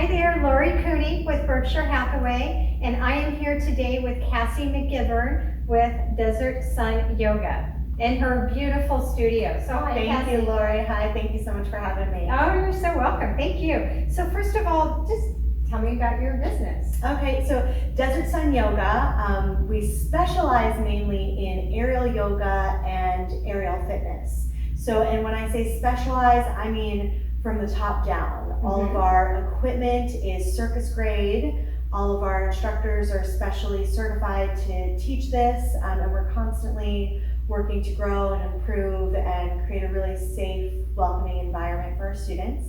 Hi there, Lori Cooney with Berkshire Hathaway, and I am here today with Cassie McGivern with Desert Sun Yoga in her beautiful studio. So hi, Thank Cassie. you, Lori. Hi, thank you so much for having me. Oh, you're so welcome. Thank you. So first of all, just tell me about your business. Okay, so Desert Sun Yoga, we specialize mainly in aerial yoga and aerial fitness. So, and when I say specialize, I mean from the top down. All of our equipment is circus grade. All of our instructors are specially certified to teach this, and we're constantly working to grow and improve and create a really safe, welcoming environment for our students.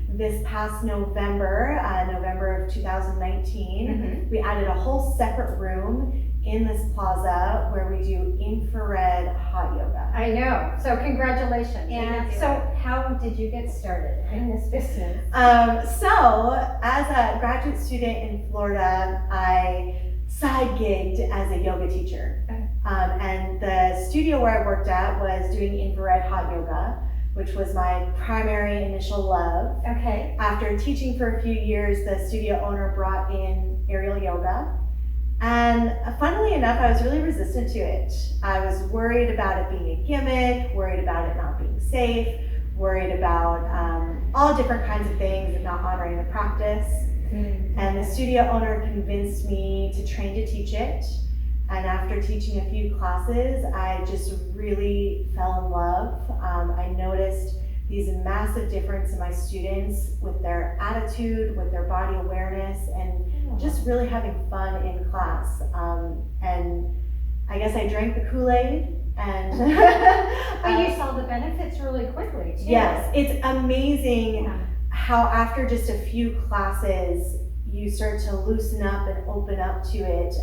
This past November, November of 2019, we added a whole separate room in this plaza where we do infrared hot yoga. I know. So congratulations. Thank you. So how did you get started in this business? So as a graduate student in Florida, I side gigged as a yoga teacher. And the studio where I worked at was doing infrared hot yoga, which was my primary initial love. Okay. After teaching for a few years, the studio owner brought in aerial yoga. And funnily enough, I was really resistant to it. I was worried about it being a gimmick, worried about it not being safe, worried about all different kinds of things and not honoring the practice. And the studio owner convinced me to train to teach it. And after teaching a few classes, I just really fell in love. I noticed these massive difference in my students with their attitude, with their body awareness, and just really having fun in class. And I guess I drank the Kool-Aid and But you saw the benefits really quickly too. Yes, it's amazing how after just a few classes you start to loosen up and open up to it,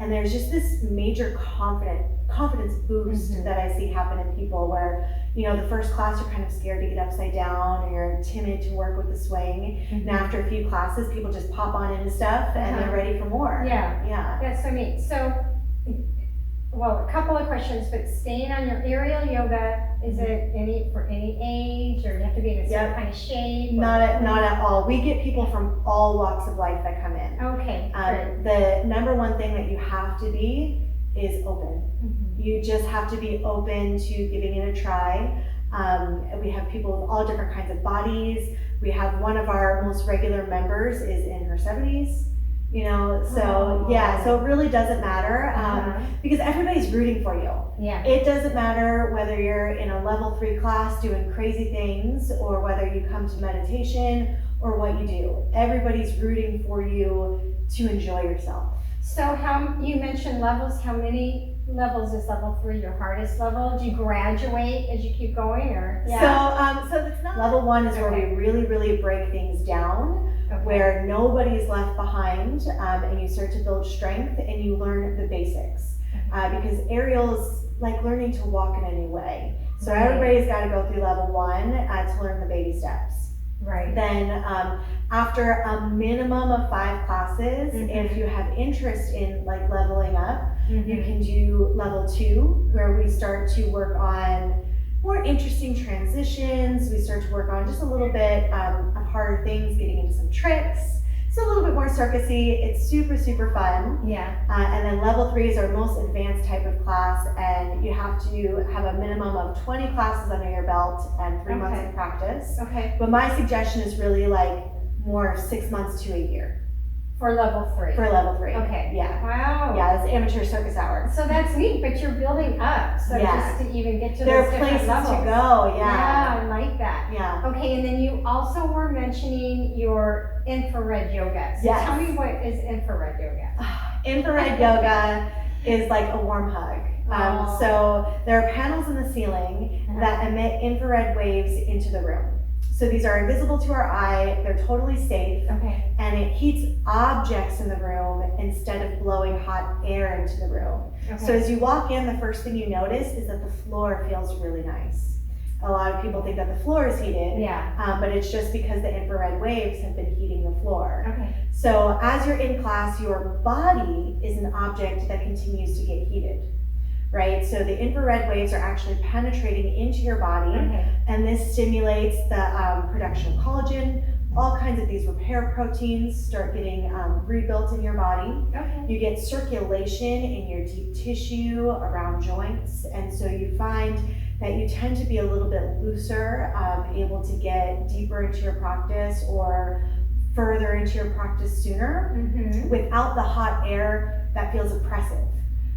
and there's just this major confidence boost that I see happen in people where, you know, the first class you're kind of scared to get upside down and you're timid to work with the swing, and after a few classes people just pop on into stuff and they're ready for more. Yeah, that's so neat. So, well, a couple of questions, but staying on your aerial yoga, is it for any age, or you have to be in a certain kind of shape? Not at all. We get people from all walks of life that come in. Okay, great. The number one thing that you have to be is open. You just have to be open to giving it a try. We have people with all different kinds of bodies. We have one of our most regular members is in her 70s. You know, so so it really doesn't matter because everybody's rooting for you. Yeah. It doesn't matter whether you're in a level 3 class doing crazy things or whether you come to meditation or what you do. Everybody's rooting for you to enjoy yourself. So you mentioned levels, how many levels is level 3 your hardest level? Do you graduate as you keep going, or? So it's not. Level 1 is where we really break things down. Where nobody's left behind, and you start to build strength and you learn the basics. Because aerial's like learning to walk in a new way. So everybody's got to go through level 1 to learn the baby steps. Right. Then after a minimum of 5 classes, if you have interest in like leveling up, you can do level 2, where we start to work on more interesting transitions. We start to work on just a little bit of harder things, getting into some tricks. It's a little bit more circusy. It's super fun. Yeah. And then level 3 is our most advanced type of class, and you have to have a minimum of 20 classes under your belt and 3 months of practice. Okay. But my suggestion is really like more 6 months to a year. For level 3. For level 3. Okay. Yeah. Wow. Yeah, it's amateur circus hours. So that's neat, but you're building up. So just to even get to there those are places levels. to go. Yeah, I like that. Yeah. Okay, and then you also were mentioning your infrared yoga. So tell me, what is infrared yoga? Infrared yoga is like a warm hug. So there are panels in the ceiling that emit infrared waves into the room. So these are invisible to our eye, they're totally safe, and it heats objects in the room instead of blowing hot air into the room. So as you walk in, the first thing you notice is that the floor feels really nice. A lot of people think that the floor is heated, but it's just because the infrared waves have been heating the floor. So as you're in class, your body is an object that continues to get heated. Right, so the infrared waves are actually penetrating into your body, and this stimulates the production of collagen, all kinds of these repair proteins start getting rebuilt in your body. Okay. You get circulation in your deep tissue around joints, and so you find that you tend to be a little bit looser, able to get deeper into your practice or further into your practice sooner without the hot air that feels oppressive,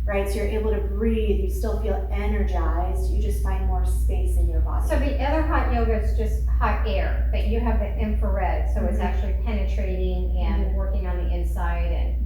right? So you're able to breathe, you still feel energized, you just find more space in your body. So the other hot yoga is just hot air, but you have the infrared, so it's actually penetrating and working on the inside, and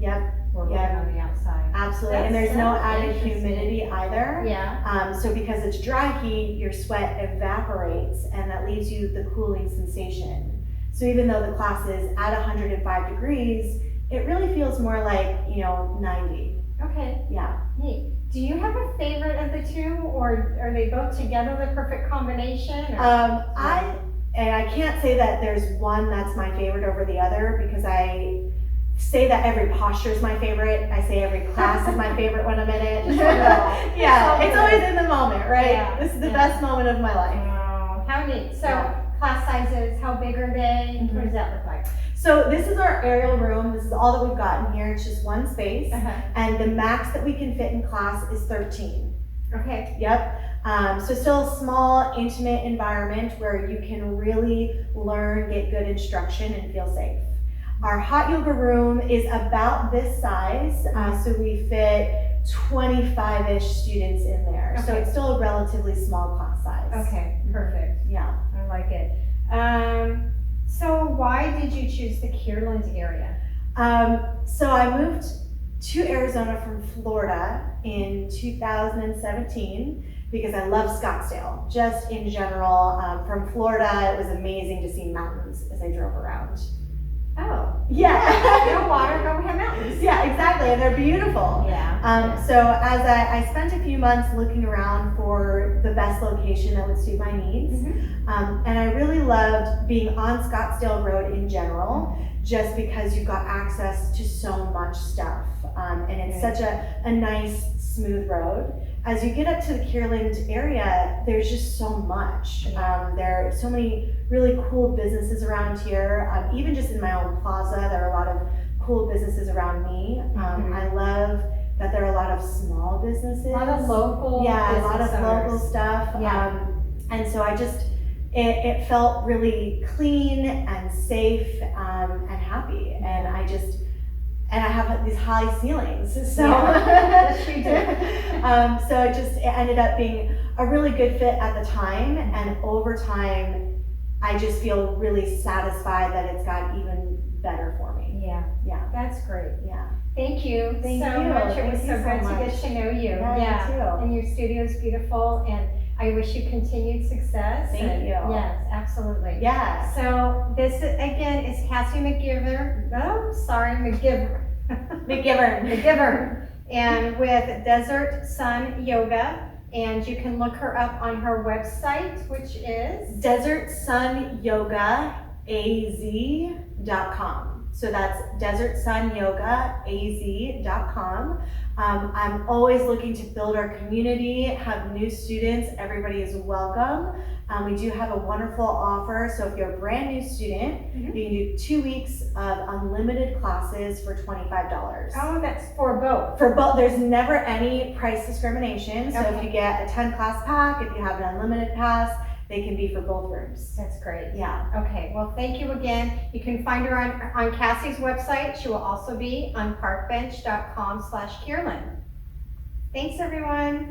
we're working on the outside. Absolutely, and That's there's no so added interesting. humidity either. Yeah. So because it's dry heat, your sweat evaporates, and that leaves you the cooling sensation. So even though the class is at 105 degrees, it really feels more like, 90. Okay. Yeah. Neat. Do you have a favorite of the two, or are they both together the perfect combination? Or? I can't say that there's one that's my favorite over the other, because I say that every posture is my favorite. I say every class is my favorite when I'm in it. Yeah, it's always in the moment, right? Yeah. This is the best moment of my life. Oh, how neat. So class sizes, how big are they? What does that look like? So this is our Ariel room. This is all that we've got in here. It's just one space. And the max that we can fit in class is 13. Okay. Yep. So still a small, intimate environment where you can really learn, get good instruction, and feel safe. Our hot yoga room is about this size, so we fit 25-ish students in there. So it's still a relatively small class size. Okay, perfect. Yeah. I like it. So why did you choose the Kierland area? So I moved to Arizona from Florida in 2017 because I love Scottsdale. Just in general, from Florida, it was amazing to see mountains as I drove around. Oh. Yeah. No water, go have mountains. Yeah, exactly, and they're beautiful. Yeah. So as I spent a few months looking around for the best location that would suit my needs, and I really loved being on Scottsdale Road in general, just because you've got access to so much stuff, and it's such a nice, smooth road. As you get up to the Kierland area, there's just so much. There are so many really cool businesses around here. Even just in my own plaza, there are a lot of cool businesses around me. I love that there are a lot of small businesses. A lot of local a lot of local owners. stuff. And so it felt really clean and safe and happy. And I have these high ceilings, so Yes, you do. so it ended up being a really good fit at the time, and over time, I just feel really satisfied that it's got even better for me. Yeah, That's great. yeah. Thank you Thank so you. much. It Thank was you so so good to much. get to know you. Yeah, you too. And your studio is beautiful, and I wish you continued success. Thank you. Yes, absolutely. Yeah. So this again is Cassie McGiver. McGiver. McGiver. And with Desert Sun Yoga, and you can look her up on her website, which is DesertSunYogaAZ.com. So that's DesertSunYogaAZ.com. I'm always looking to build our community, have new students. Everybody is welcome. We do have a wonderful offer. So if you're a brand new student, you can do 2 weeks of unlimited classes for $25. Oh, that's for both. For both, there's never any price discrimination. So if you get a 10 class pack, if you have an unlimited pass, they can be for both rooms. That's great. Yeah. Okay, well, thank you again. You can find her on Cassie's website. She will also be on parkbench.com/Kierland. Thanks, everyone.